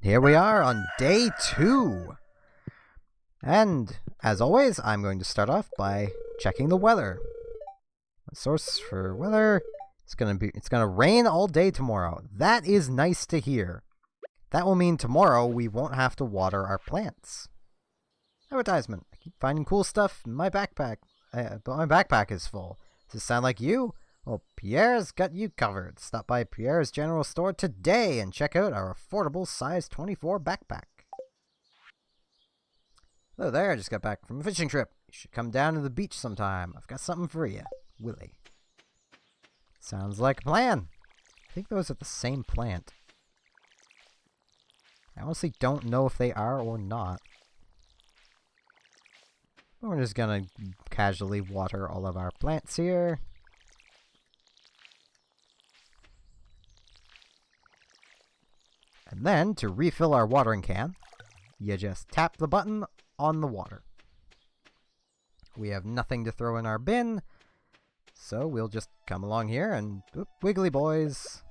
Here we are on day 2. And, as always, I'm going to start off by checking the weather. Source for weather, it's gonna rain all day tomorrow. That is nice to hear. That will mean tomorrow we won't have to water our plants. Advertisement. I keep finding cool stuff in my backpack, but my backpack is full. Does this sound like you? Well, Pierre's got you covered. Stop by Pierre's General Store today and check out our affordable size 24 backpack. Hello there, I just got back from a fishing trip. You should come down to the beach sometime. I've got something for you. Willie. Sounds like a plan. I think those are the same plant. I honestly don't know if they are or not. We're just gonna casually water all of our plants here. And then, to refill our watering can, you just tap the button on the water. We have nothing to throw in our bin, so we'll just come along here and... Oop, wiggly boys!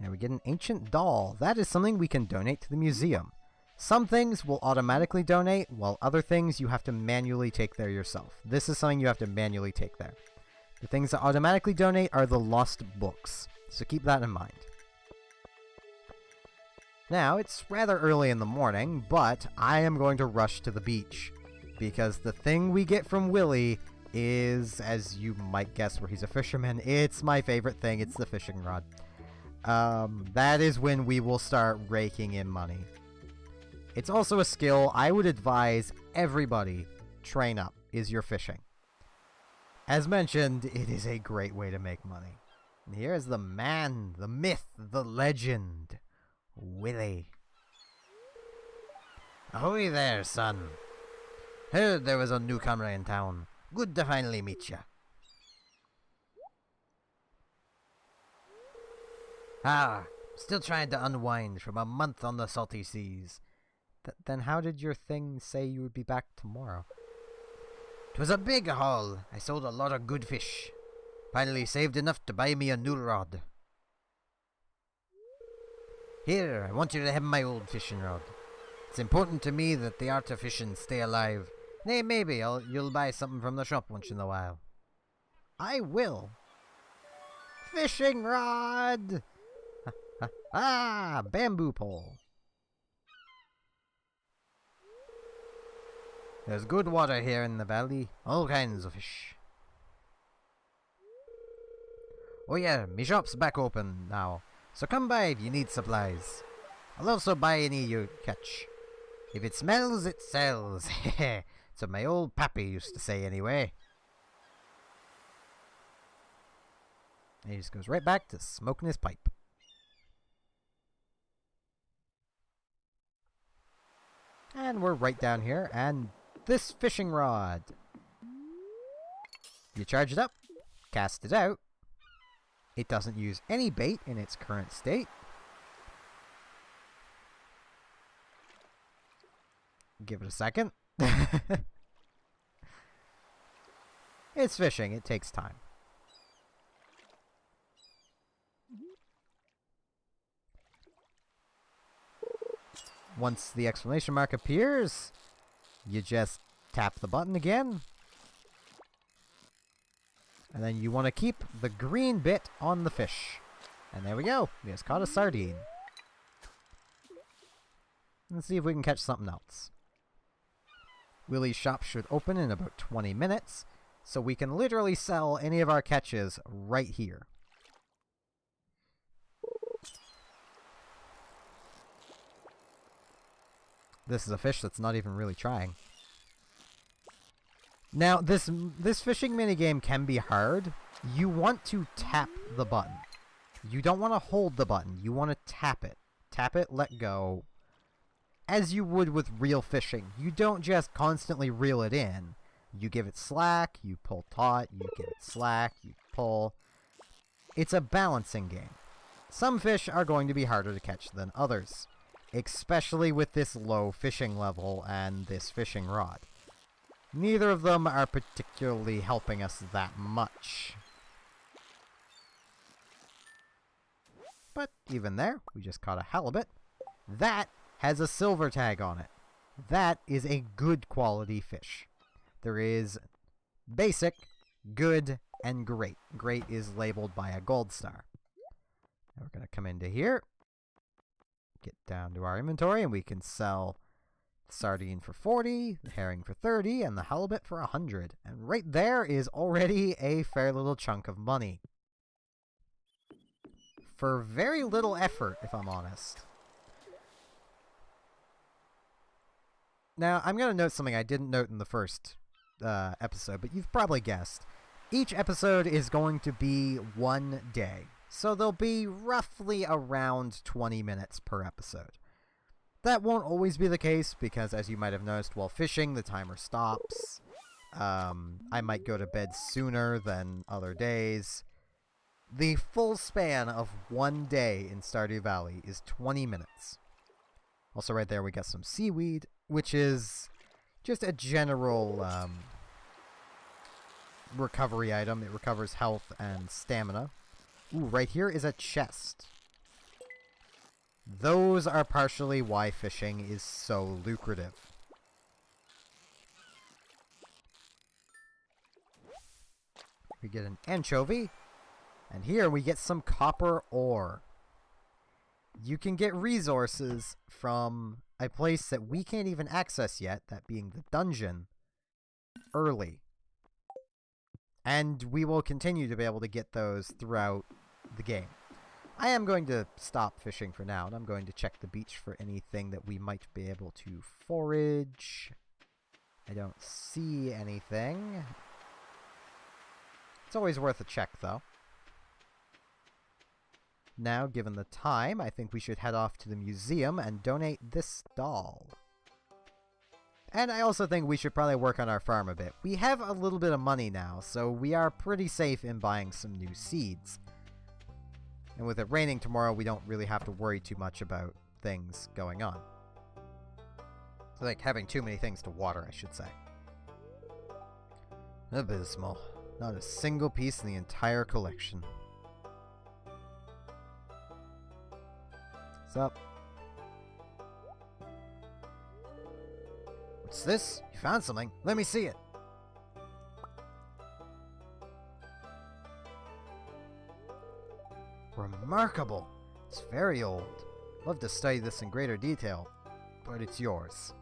And we get an ancient doll. That is something we can donate to the museum. Some things will automatically donate, while other things you have to manually take there yourself. This is something you have to manually take there. The things that automatically donate are the lost books, so keep that in mind. Now, it's rather early in the morning, but I am going to rush to the beach. Because the thing we get from Willie is, as you might guess where he's a fisherman, it's my favorite thing, it's the fishing rod. That is when we will start raking in money. It's also a skill I would advise everybody train up, is your fishing. As mentioned, it is a great way to make money. And here is the man, the myth, the legend, Willie. Ahoy there, son. Heard there was a newcomer in town. Good to finally meet ya. Still trying to unwind from a month on the salty seas. Then how did your thing say you would be back tomorrow? 'Twas a big haul. I sold a lot of good fish. Finally saved enough to buy me a new rod. Here, I want you to have my old fishing rod. It's important to me that the art of fishing stay alive. Nay, maybe you'll buy something from the shop once in a while. I will. Fishing rod! Bamboo pole. There's good water here in the valley. All kinds of fish. Oh yeah, me shop's back open now. So come by if you need supplies. I'll also buy any you catch. If it smells, it sells. That's what my old pappy used to say anyway. And he just goes right back to smoking his pipe. And we're right down here, and this fishing rod. You charge it up, cast it out. It doesn't use any bait in its current state. Give it a second. It's fishing, it takes time. Once the exclamation mark appears, you just tap the button again. And then you want to keep the green bit on the fish. And there we go. We just caught a sardine. Let's see if we can catch something else. Willie's shop should open in about 20 minutes, so we can literally sell any of our catches right here. This is a fish that's not even really trying. Now, this fishing minigame can be hard. You want to tap the button. You don't want to hold the button. You want to tap it. Tap it, let go. As you would with real fishing. You don't just constantly reel it in. You give it slack, you pull taut, you give it slack, you pull. It's a balancing game. Some fish are going to be harder to catch than others. Especially with this low fishing level and this fishing rod. Neither of them are particularly helping us that much. But even there, we just caught a halibut. That has a silver tag on it. That is a good quality fish. There is basic, good, and great. Great is labeled by a gold star. Now we're going to come into here, get down to our inventory, and we can sell the sardine for 40, the herring for 30, and the halibut for 100. And right there is already a fair little chunk of money. For very little effort, if I'm honest. Now, I'm going to note something I didn't note in the first episode, but you've probably guessed. Each episode is going to be 1 day. So there'll be roughly around 20 minutes per episode. That won't always be the case, because as you might have noticed while fishing, the timer stops. I might go to bed sooner than other days. The full span of 1 day in Stardew Valley is 20 minutes. Also right there we got some seaweed, which is just a general recovery item. It recovers health and stamina. Ooh, right here is a chest. Those are partially why fishing is so lucrative. We get an anchovy, and here we get some copper ore. You can get resources from a place that we can't even access yet, that being the dungeon, early. And we will continue to be able to get those throughout the game. I am going to stop fishing for now, and I'm going to check the beach for anything that we might be able to forage. I don't see anything. It's always worth a check, though. Now, given the time, I think we should head off to the museum and donate this doll. And I also think we should probably work on our farm a bit. We have a little bit of money now, so we are pretty safe in buying some new seeds. And with it raining tomorrow, we don't really have to worry too much about things going on. It's like having too many things to water, I should say. Abysmal. Not a single piece in the entire collection. What's up? What's this? You found something? Let me see it. Remarkable. It's very old. Love to study this in greater detail, but it's yours.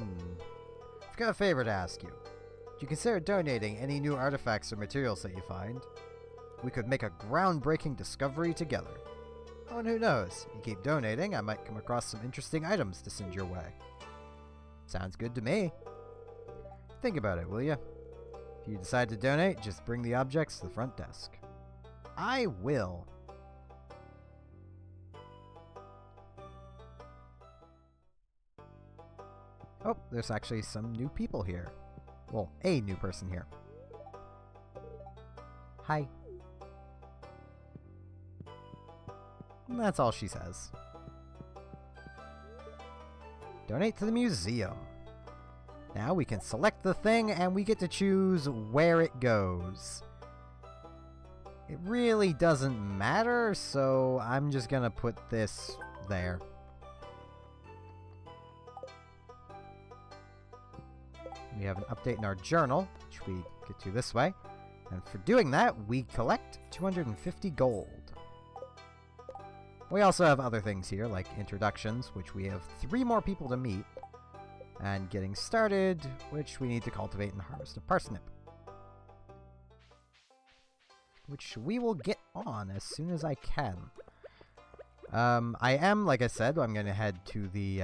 I've got a favor to ask you. Do you consider donating any new artifacts or materials that you find? We could make a groundbreaking discovery together. Oh, and who knows? You keep donating, I might come across some interesting items to send your way. Sounds good to me. Think about it, will you? If you decide to donate, just bring the objects to the front desk. I will. Oh, there's actually some new people here. Well, a new person here. Hi. And that's all she says. Donate to the museum. Now we can select the thing and we get to choose where it goes. It really doesn't matter, so I'm just gonna put this there. We have an update in our journal, which we get to this way. And for doing that, we collect 250 gold. We also have other things here, like introductions, which we have 3 more people to meet. And getting started, which we need to cultivate and harvest a parsnip. Which we will get on as soon as I can. I am, like I said, I'm going to head to the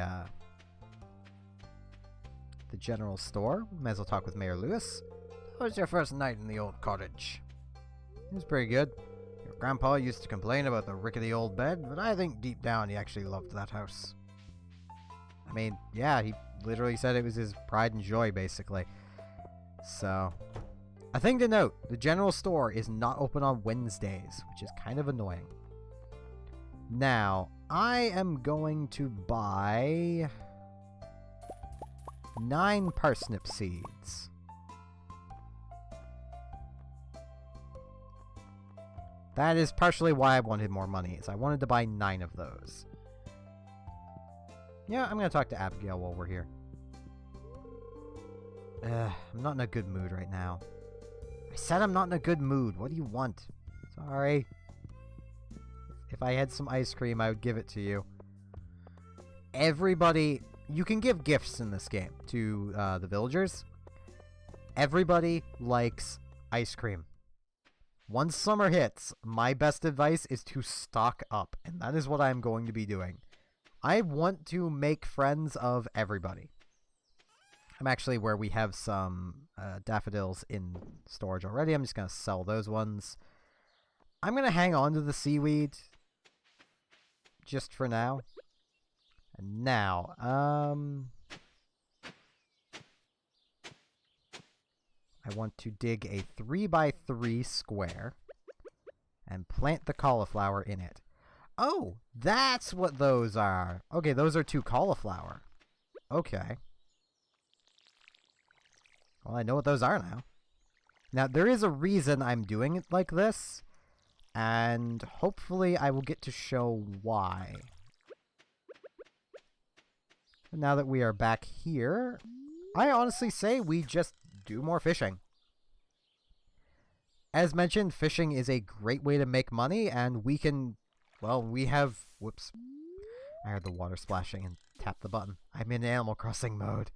general store. May as well talk with Mayor Lewis. How was your first night in the old cottage? It was pretty good. Your grandpa used to complain about the rickety old bed, but I think deep down he actually loved that house. I mean, yeah, he literally said it was his pride and joy, basically. So, a thing to note, the general store is not open on Wednesdays, which is kind of annoying. Now, I am going to buy 9 parsnip seeds. That is partially why I wanted more money, is I wanted to buy 9 of those. Yeah, I'm gonna talk to Abigail while we're here. I'm not in a good mood right now. I said I'm not in a good mood. What do you want? Sorry. If I had some ice cream, I would give it to you. Everybody... You can give gifts in this game to the villagers. Everybody likes ice cream. Once summer hits, my best advice is to stock up, and that is what I'm going to be doing. I want to make friends of everybody. I'm actually where we have some daffodils in storage already. I'm just going to sell those ones. I'm going to hang on to the seaweed just for now. And now, I want to dig a 3x3 square and plant the cauliflower in it. Oh, that's what those are. Okay, those are 2 cauliflower. Okay. Well, I know what those are now. Now, there is a reason I'm doing it like this, and hopefully I will get to show why. Now that we are back here, I honestly say we just do more fishing. As mentioned, fishing is a great way to make money, and we can, well, we have, whoops, I heard the water splashing and tapped the button. I'm in Animal Crossing mode.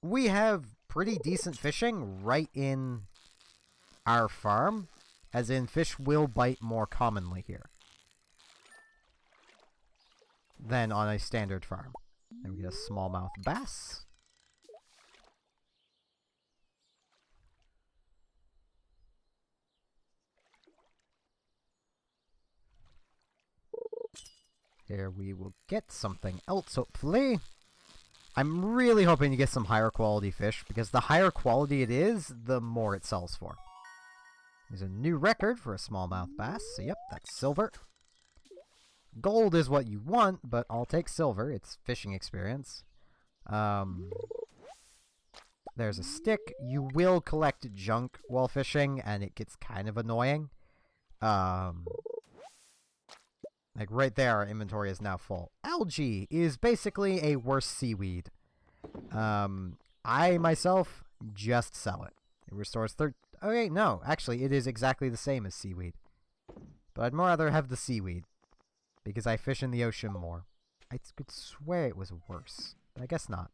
We have pretty decent fishing right in our farm, as in fish will bite more commonly here than on a standard farm. And we get a smallmouth bass. Here we will get something else, hopefully. I'm really hoping to get some higher quality fish, because the higher quality it is, the more it sells for. There's a new record for a smallmouth bass. So yep, that's silver. Gold is what you want, but I'll take silver. It's fishing experience. There's a stick. You will collect junk while fishing, and it gets kind of annoying. Like right there, our inventory is now full. Algae is basically a worse seaweed. I, myself, just sell it. It restores okay, no. Actually, it is exactly the same as seaweed. But I'd more rather have the seaweed, because I fish in the ocean more. I could swear it was worse, but I guess not.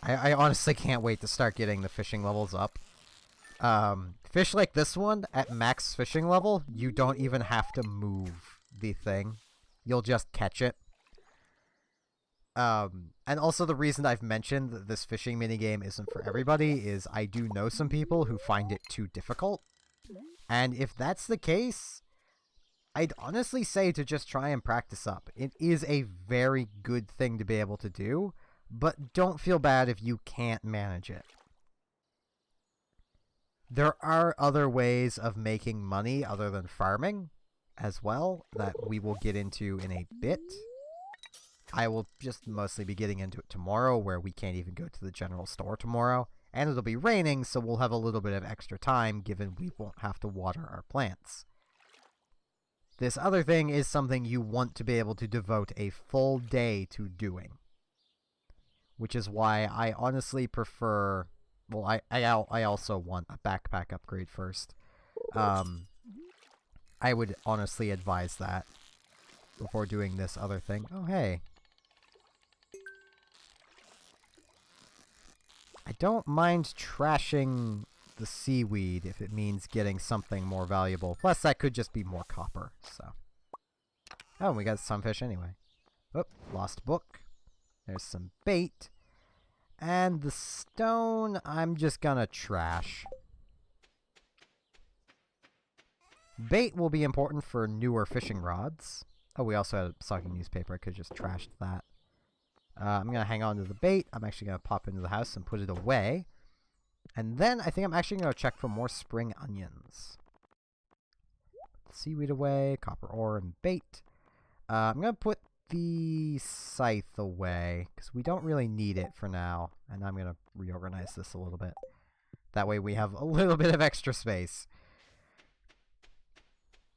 I honestly can't wait to start getting the fishing levels up. Fish like this one, at max fishing level, you don't even have to move the thing. You'll just catch it. And also the reason I've mentioned that this fishing minigame isn't for everybody is I do know some people who find it too difficult. And if that's the case, I'd honestly say to just try and practice up. It is a very good thing to be able to do, but don't feel bad if you can't manage it. There are other ways of making money other than farming as well that we will get into in a bit. I will just mostly be getting into it tomorrow, where we can't even go to the general store tomorrow. And it'll be raining, so we'll have a little bit of extra time, given we won't have to water our plants. This other thing is something you want to be able to devote a full day to doing. Which is why I honestly prefer... Well, I also want a backpack upgrade first. I would honestly advise that before doing this other thing. Oh, hey. I don't mind trashing the seaweed if it means getting something more valuable. Plus, that could just be more copper, so. Oh, we got some fish anyway. Oh, lost book. There's some bait. And the stone, I'm just gonna trash. Bait will be important for newer fishing rods. Oh, we also had a soggy newspaper. I could have just trashed that. I'm going to hang on to the bait. I'm actually going to pop into the house and put it away. And then I think I'm actually going to check for more spring onions. seaweed away, copper ore and bait. I'm going to put the scythe away, because we don't really need it for now. And I'm going to reorganize this a little bit. That way we have a little bit of extra space.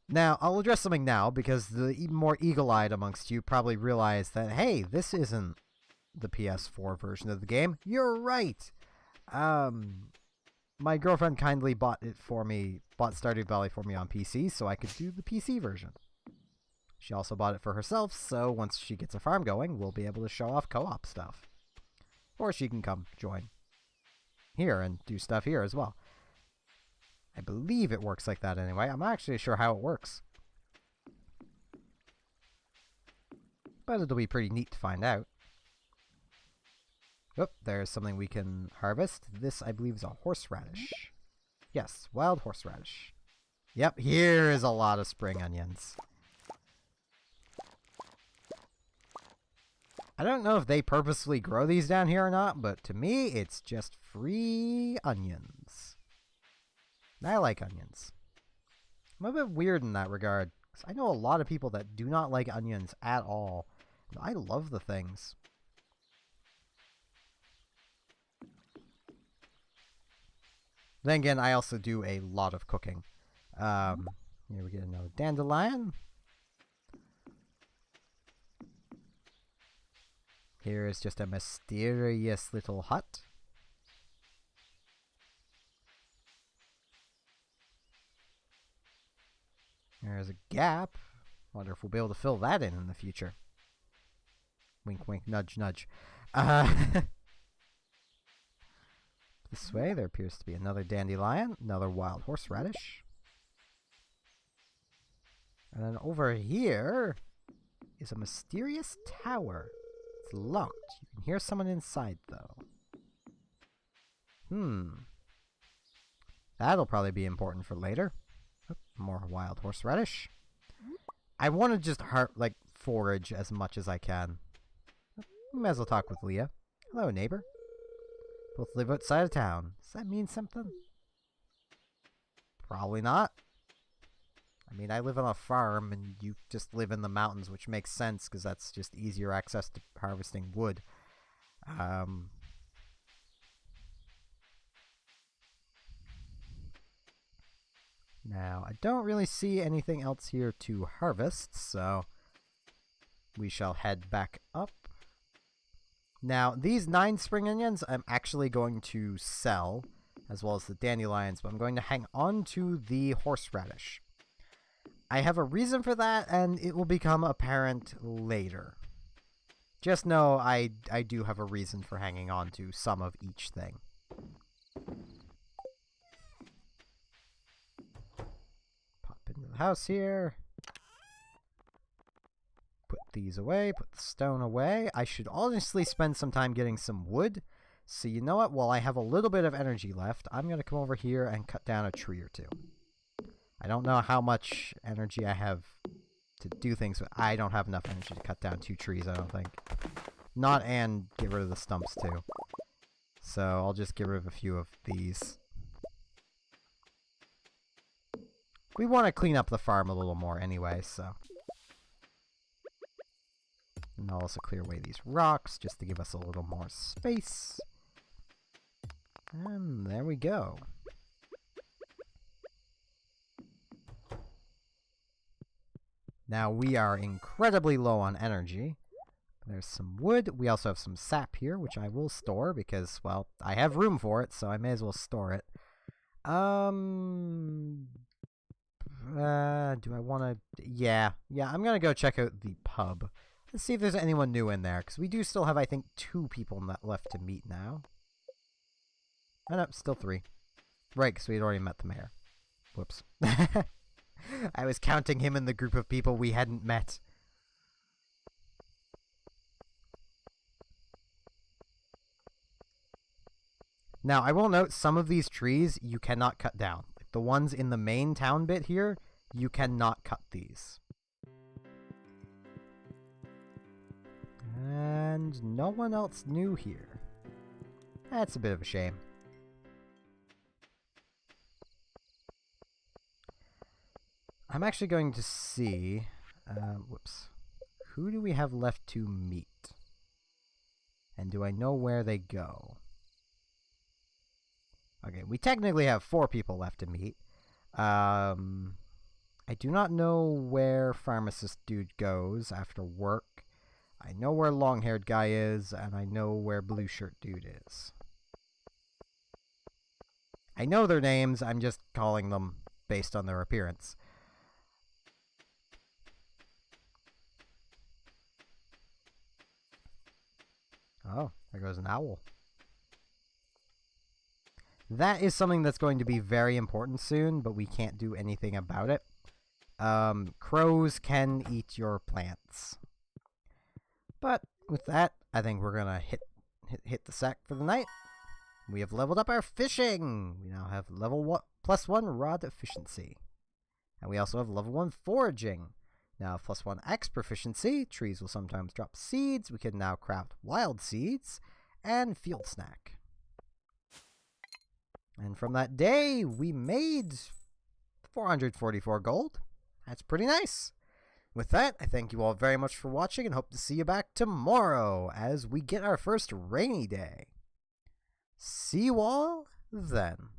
Now, I'll address something now, because the more eagle-eyed amongst you probably realize that, hey, this isn't the PS4 version of the game. You're right! My girlfriend kindly bought Stardew Valley for me on PC, so I could do the PC version. She also bought it for herself, so once she gets a farm going, we'll be able to show off co-op stuff. Or she can come join here and do stuff here as well. I believe it works like that anyway. I'm not actually sure how it works. But it'll be pretty neat to find out. Oh, there's something we can harvest. This, I believe, is a horseradish. Yes, wild horseradish. Yep, here is a lot of spring onions. I don't know if they purposely grow these down here or not, but to me, it's just free onions. I like onions. I'm a bit weird in that regard, because I know a lot of people that do not like onions at all. I love the things. Then again, I also do a lot of cooking. Here we get another dandelion. Here is just a mysterious little hut. There's a gap. Wonder if we'll be able to fill that in the future. Wink, wink, nudge, nudge. This way, there appears to be another dandelion, another wild horseradish. And then over here is a mysterious tower. It's locked. You can hear someone inside, though. That'll probably be important for later. Oh, more wild horseradish. I want to just forage as much as I can. May as well talk with Leah. Hello, neighbor. Both live outside of town. Does that mean something? Probably not. I mean, I live on a farm, and you just live in the mountains, which makes sense, because that's just easier access to harvesting wood. Now, I don't really see anything else here to harvest, so we shall head back up. Now, these 9 spring onions I'm actually going to sell, as well as the dandelions, but I'm going to hang on to the horseradish. I have a reason for that, and it will become apparent later. Just know I do have a reason for hanging on to some of each thing. Pop into the house here. Put these away, put the stone away. I should honestly spend some time getting some wood. So you know what? While I have a little bit of energy left, I'm going to come over here and cut down a tree or two. I don't know how much energy I have to do things, but I don't have enough energy to cut down 2 trees, I don't think. Not and get rid of the stumps too. So I'll just get rid of a few of these. We want to clean up the farm a little more anyway, so. And I'll also clear away these rocks just to give us a little more space. And there we go. Now we are incredibly low on energy. There's some wood. We also have some sap here, which I will store because, well, I have room for it, so I may as well store it. Do I want to... Yeah, I'm going to go check out the pub. Let's see if there's anyone new in there, because we do still have, I think, 2 people left to meet now. Oh, no, still 3. Right, because we had already met the mayor. Whoops. I was counting him in the group of people we hadn't met. Now, I will note some of these trees you cannot cut down. Like the ones in the main town bit here, you cannot cut these. And no one else new here. That's a bit of a shame. I'm actually going to see... whoops. Who do we have left to meet? And do I know where they go? Okay, we technically have 4 people left to meet. I do not know where pharmacist dude goes after work. I know where long-haired guy is, and I know where blue shirt dude is. I know their names, I'm just calling them based on their appearance. Oh, there goes an owl. That is something that's going to be very important soon, but we can't do anything about it. Crows can eat your plants. But with that, I think we're gonna hit the sack for the night. We have leveled up our fishing. We now have level +1 rod efficiency. And we also have level 1 foraging. Now +1 axe proficiency. Trees will sometimes drop seeds. We can now craft wild seeds and field snack. And from that day, we made 444 gold. That's pretty nice. With that, I thank you all very much for watching and hope to see you back tomorrow as we get our first rainy day. See you all then.